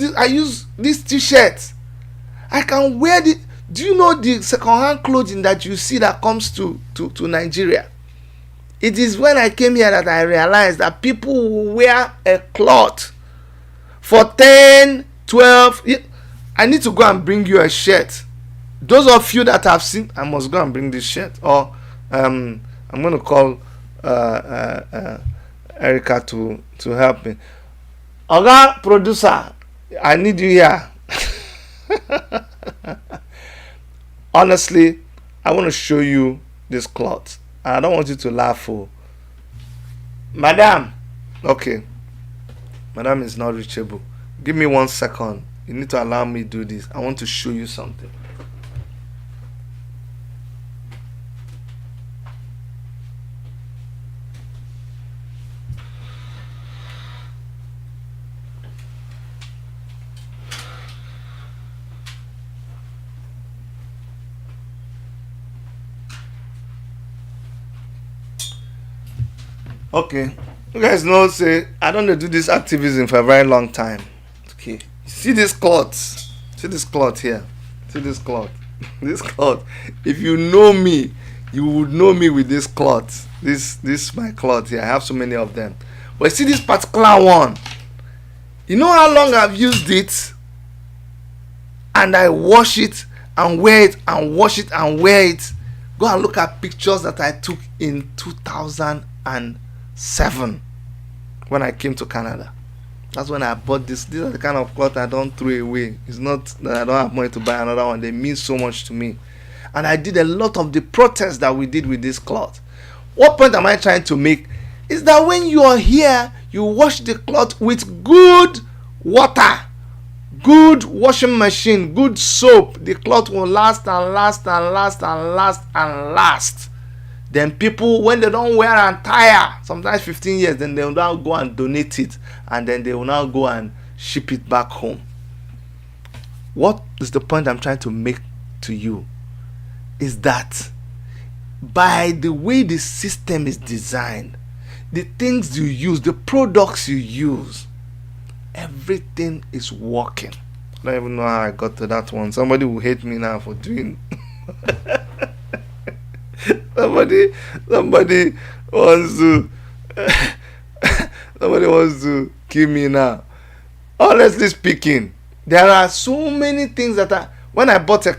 this t-shirt. I can wear the. Do you know the second-hand clothing that you see that comes to Nigeria? It is when I came here that I realized that people will wear a cloth for 10, 12. I need to go and bring you a shirt. Those of you that have seen, I must go and bring this shirt. Or I'm going to call Erica to help me. Oga producer, I need you here. Honestly, I want to show you this cloth. And I don't want you to laugh. Madam. Okay. Madam is not reachable. Give me 1 second. You need to allow me to do this. I want to show you something. Okay. You guys know, say, I don't do this activism for a very long time. Okay. See this cloth? See this cloth here? See this cloth? This cloth. If you know me, you would know me with this cloth. This my cloth here. I have so many of them. But see this particular one. You know how long I've used it? And I wash it and wear it and wash it and wear it. Go and look at pictures that I took in 2007 when I came to Canada. That's when I bought this. These are the kind of cloth I don't throw away. It's not that I don't have money to buy another one. They mean so much to me. And I did a lot of the protests that we did with this cloth. What point am I trying to make? Is that when you are here, you wash the cloth with good water, good washing machine, good soap. The cloth will last and last and last and last and last. Then people, when they don't wear and tire, sometimes 15 years, then they will now go and donate it, and then they will now go and ship it back home. What is the point I'm trying to make to you? Is that by the way the system is designed, the things you use, the products you use, everything is working. I don't even know how I got to that one. Somebody will hate me now for doing somebody wants to somebody wants to kill me now. Honestly speaking, there are so many things that when I bought the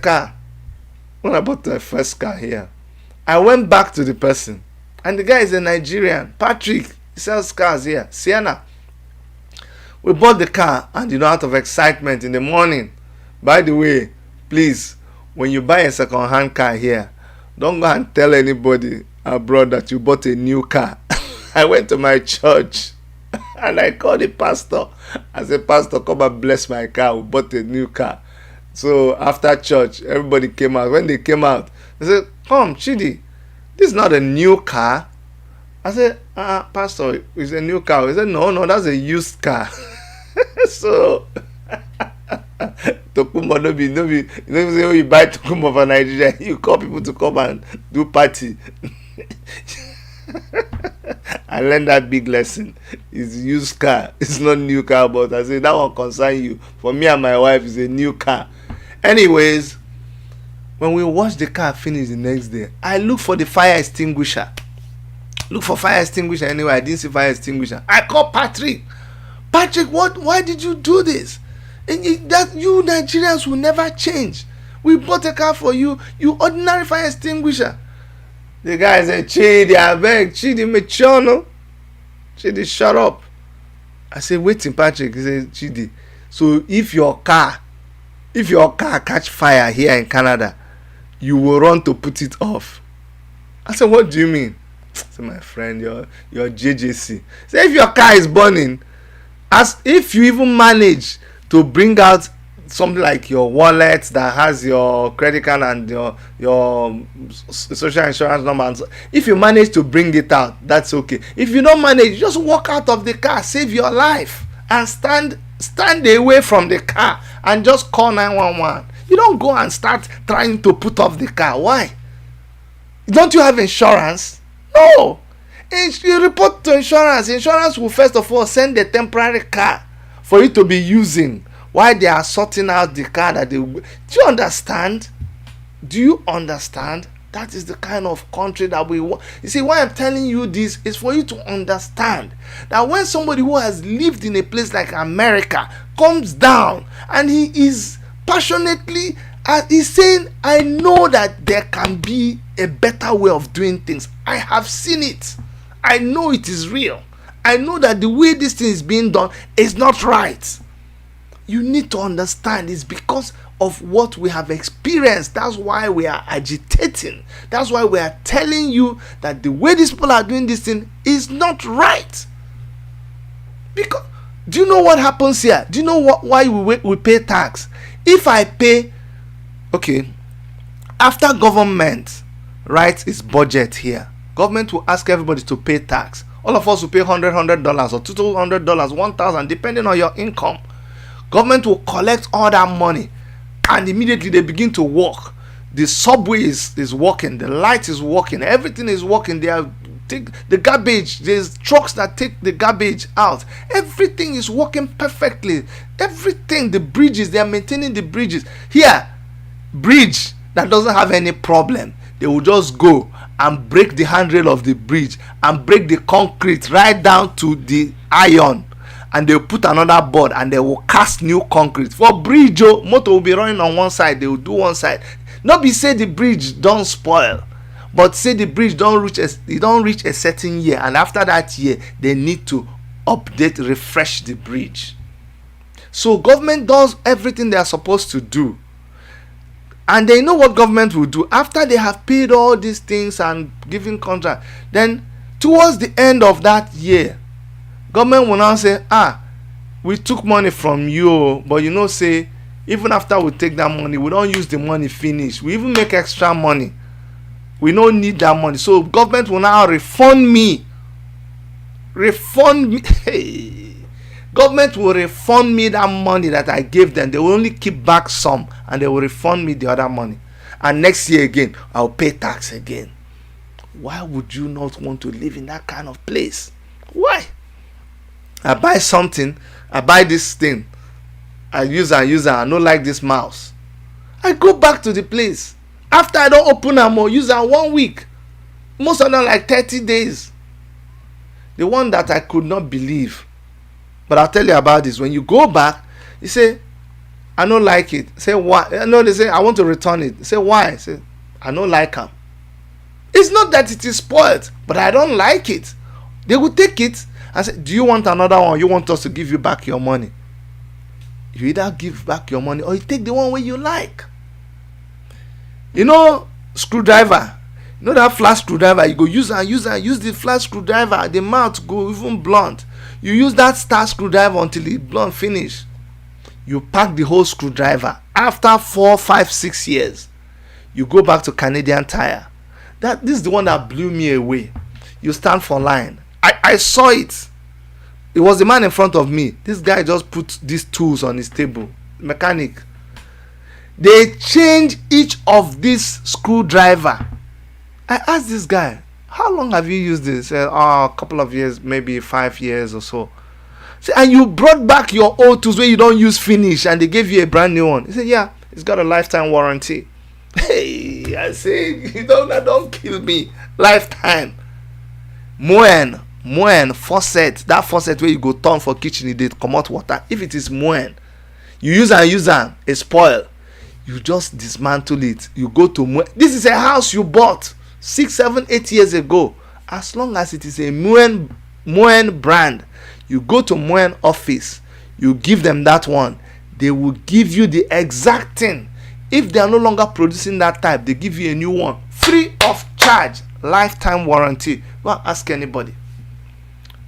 first car here, I went back to the person, and the guy is a Nigerian, Patrick. He sells cars here, Sienna. We bought the car, and out of excitement in the morning. By the way, please, when you buy a second-hand car here, don't go and tell anybody abroad that you bought a new car. I went to my church and I called the pastor. I said, Pastor, come and bless my car. We bought a new car. So after church, everybody came out. When they came out, they said, come, Chidi, this is not a new car. I said, Pastor, it's a new car. He said, no, that's a used car. So Tokumbo, no be say, oh, you buy Tokumbo for Nigeria, you call people to come and do party. I learned that big lesson. It's used car, it's not new car. But I say that one concern you. For me and my wife, it's a new car. Anyways, when we wash the car finish the next day, I look for the fire extinguisher. Anyway, I didn't see fire extinguisher. I call Patrick, why did you do this? That you Nigerians will never change. We bought a car for you, you ordinary fire extinguisher. The guy said, Chidi, I beg, Chidi, mature, no? Chidi, shut up. I said, waiting, Patrick. He said, Chidi, so if your car catch fire here in Canada, you will run to put it off. I said, what do you mean? I said, my friend, your JJC. So if your car is burning, as if you even manage to bring out something like your wallet that has your credit card and your social insurance number, and so, if you manage to bring it out, that's okay. If you don't manage, just walk out of the car, save your life, and stand away from the car and just call 911. You don't go and start trying to put off the car. Why? Don't you have insurance? No. You report to insurance. Insurance will first of all send a temporary car for you to be using while they are sorting out the car that they will. Do you understand? That is the kind of country that we want. You see, why I'm telling you this is for you to understand that when somebody who has lived in a place like America comes down and he is passionately he's saying, I know that there can be a better way of doing things. I have seen it. I know it is real. I know that the way this thing is being done is not right. You need to understand it's because of what we have experienced. That's why we are agitating. That's why we are telling you that the way these people are doing this thing is not right. Because do you know what happens here? Do you know why we pay tax? If I pay, okay, after government writes its budget here, government will ask everybody to pay tax. All of us will pay $100 or $200, $1,000, depending on your income. Government will collect all that money, and immediately they begin to work. The subway is working, the light is working, everything is working. They are take the garbage. There's trucks that take the garbage out. Everything is working perfectly. Everything, the bridges, they are maintaining the bridges. Here, bridge that doesn't have any problem, they will just go and break the handrail of the bridge and break the concrete right down to the iron, and they'll put another board and they will cast new concrete. For bridge, motor will be running on one side, they will do one side. Not be say the bridge don't spoil, but say the bridge don't reach a certain year, and after that year they need to update, refresh the bridge. So government does everything they are supposed to do, and they know what government will do after they have paid all these things and given contract. Then towards the end of that year, government will now say, we took money from you, but you know, say even after we take that money, we don't use the money finish, we even make extra money, we don't need that money, so government will now refund me. Hey, government will refund me that money that I gave them. They will only keep back some, and they will refund me the other money, and next year again I'll pay tax again. Why would you not want to live in that kind of place? Why? I buy something, I buy this thing, I use and I don't like this mouse, I go back to the place. After I don't open them or use them 1 week, most of them like 30 days. The one that I could not believe, but I'll tell you about this. When you go back, you say, I don't like it. Say, why? No, they say, I want to return it. Say, why? Say, I don't like them. It's not that it is spoiled, but I don't like it. They will take it and say, do you want another one? You want us to give you back your money? You either give back your money or you take the one where you like. You know, screwdriver. You know that flat screwdriver? You go use the flat screwdriver. The mouth go even blunt. You use that star screwdriver until it blunt finish. You pack the whole screwdriver. After 4, 5, 6 years, you go back to Canadian Tire. This is the one that blew me away. You stand for line. I saw it. It was the man in front of me. This guy just put these tools on his table. Mechanic. They change each of these screwdriver. I asked this guy, how long have you used this? He said, a couple of years, maybe 5 years or so. And you brought back your old tools where you don't use finish, and they gave you a brand new one. He said, yeah, it's got a lifetime warranty. Hey, I say, don't kill me. Lifetime. Moen faucet. That faucet where you go turn for kitchen, they come out water. If it is moen, you use and it spoil. You just dismantle it. You go to moen. This is a house you bought 6, 7, 8 years ago. As long as it is a moen brand, you go to moen office, you give them that one, they will give you the exact thing. If they are no longer producing that type, they give you a new one free of charge, lifetime warranty. Don't ask anybody.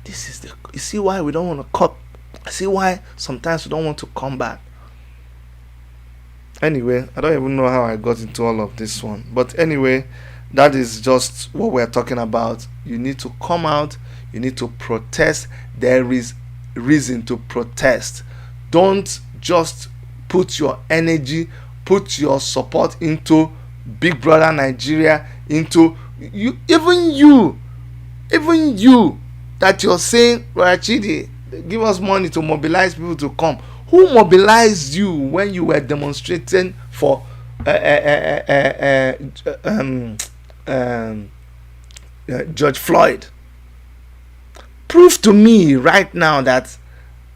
This is you see why we don't want to cut. See why sometimes we don't want to come back. Anyway, I don't even know how I got into all of this one, but anyway, that is just what we're talking about. You need to come out, you need to protest. There is reason to protest. Don't just put your energy, put your support into Big Brother Nigeria, into you, even you that you're saying, Rachidi, give us money to mobilize people to come. Who mobilized you when you were demonstrating for George Floyd? Prove to me right now that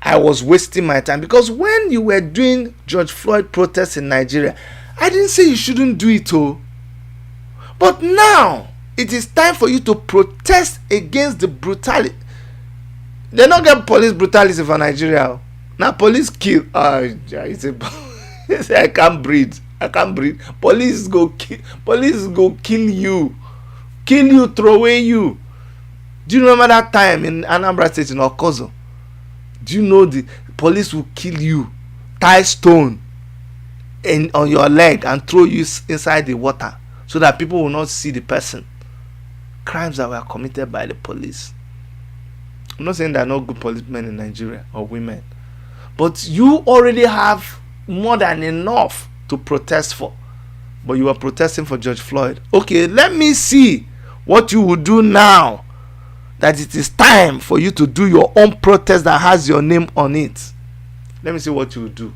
I was wasting my time, because when you were doing George Floyd protests in Nigeria, I didn't say you shouldn't do it, but now it is time for you to protest against the brutality. They don't get police brutality for Nigeria. Now police kill. I can't breathe. Police go kill you, throw away you. Do you remember that time in Anambra State in Okozo? Do you know the police will kill you, tie stone on your leg and throw you inside the water so that people will not see the person? Crimes that were committed by the police. I'm not saying there are no good policemen in Nigeria or women, but you already have more than enough to protest for. But you are protesting for George Floyd. Okay, let me see what you will do now that it is time for you to do your own protest that has your name on it. Let me see what you will do.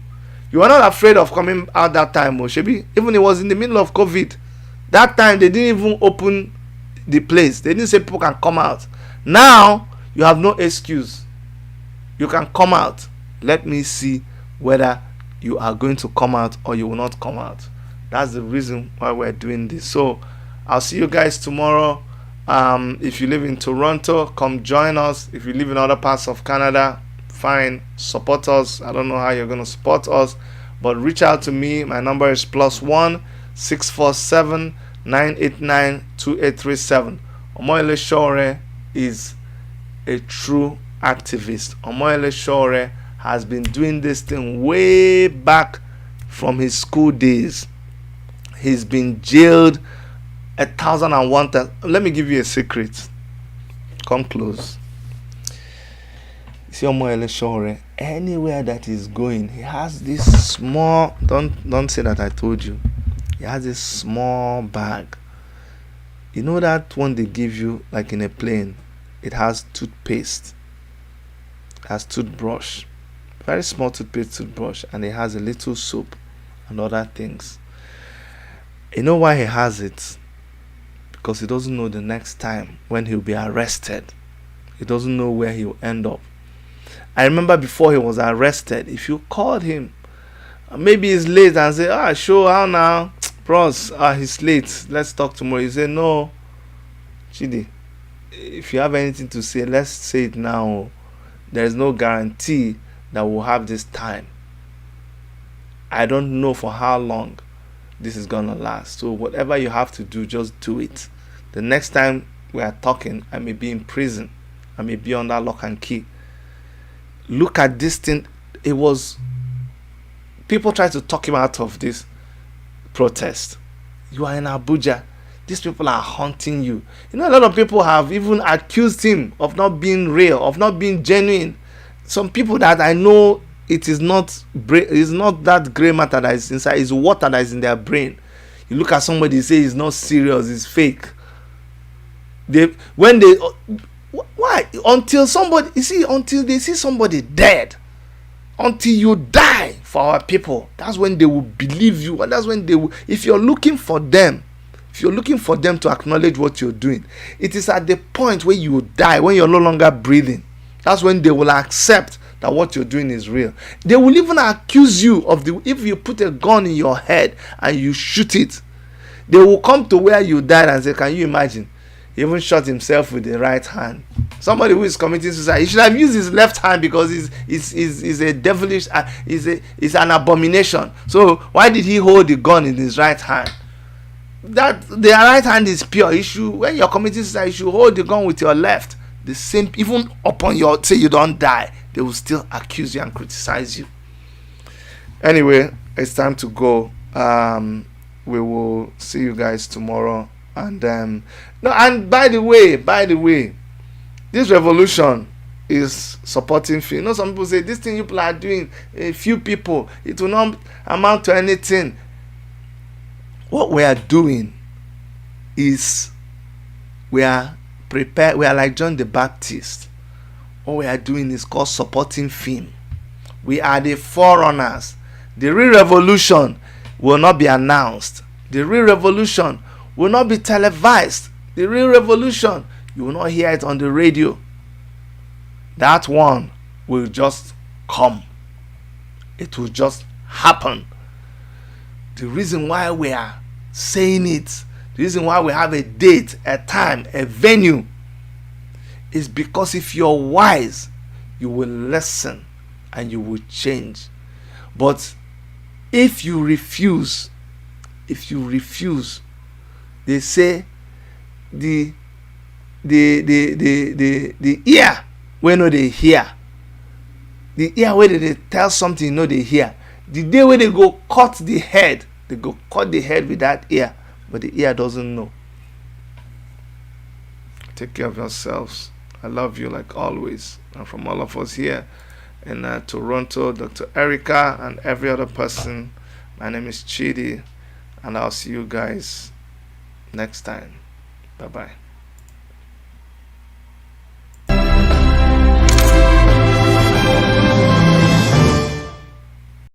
You are not afraid of coming out that time, Oshebi. Even it was in the middle of COVID. That time they didn't even open the place. They didn't say people can come out. Now you have no excuse. You can come out. Let me see whether you are going to come out or you will not come out. That's the reason why we're doing this. So I'll see you guys tomorrow. If you live in Toronto, come join us. If you live in other parts of Canada, fine, support us. I don't know how you're going to support us, but reach out to me. My number is +1 647 989 2837. Omoyele Sowore is a true activist. Omoyele Sowore has been doing this thing way back from his school days. He's been jailed 1,001 times. Let me give you a secret. Come close. See Omoyele Sowore, anywhere that he's going, he has this small, don't say that I told you. He has this small bag. You know that one they give you like in a plane? It has toothpaste. It has toothbrush. Very small toothbrush, and it has a little soap and other things. You know why he has it? Because he doesn't know the next time when he'll be arrested. He doesn't know where he'll end up. I remember before he was arrested, if you called him, maybe he's late, and say, show how now, bros, he's late, let's talk tomorrow. He say, no, Chidi, if you have anything to say, let's say it now. There is no guarantee that we'll have this time. I don't know for how long this is gonna last. So whatever you have to do, just do it. The next time we are talking, I may be in prison. I may be under lock and key. Look at this thing. It was, people try to talk him out of this protest. You are in Abuja. These people are hunting you. You know, a lot of people have even accused him of not being real, of not being genuine. Some people that I know, it is not that gray matter that is inside, it's water that is in their brain. You look at somebody, say it's not serious, it's fake. Why? Until somebody, you see, until they see somebody dead, until you die for our people, that's when they will believe you. And that's when they will, if you're looking for them to acknowledge what you're doing, it is at the point where you die, when you're no longer breathing. That's when they will accept that what you're doing is real. They will even accuse you of if you put a gun in your head and you shoot it, they will come to where you died and say, can you imagine? He even shot himself with the right hand. Somebody who is committing suicide, he should have used his left hand because he's a devilish, is an abomination. So why did he hold the gun in his right hand? That the right hand is pure. When you're committing suicide, you should hold the gun with your left. The same, even upon your, say you don't die, they will still accuse you and criticize you. Anyway, it's time to go. We will see you guys tomorrow. And by the way, this revolution is supporting few. You know, some people say this thing you people are doing, a few people, it will not amount to anything. What we are doing is we are prepared. We are like John the Baptist. What we are doing is called supporting film. We are the forerunners. The real revolution will not be announced. The real revolution will not be televised. The real revolution, you will not hear it on the radio. That one will just come. It will just happen. The reason why we are saying it, the reason why we have a date, a time, a venue, is because if you're wise, you will listen and you will change. But if you refuse, they say the ear when no they hear, the ear where they tell something, you know they hear. The day when they go cut the head, they go cut the head with that ear, but the ear doesn't know. Take care of yourselves. I love you like always. And from all of us here in Toronto, Dr. Erica and every other person, my name is Chidi, and I'll see you guys next time. Bye-bye.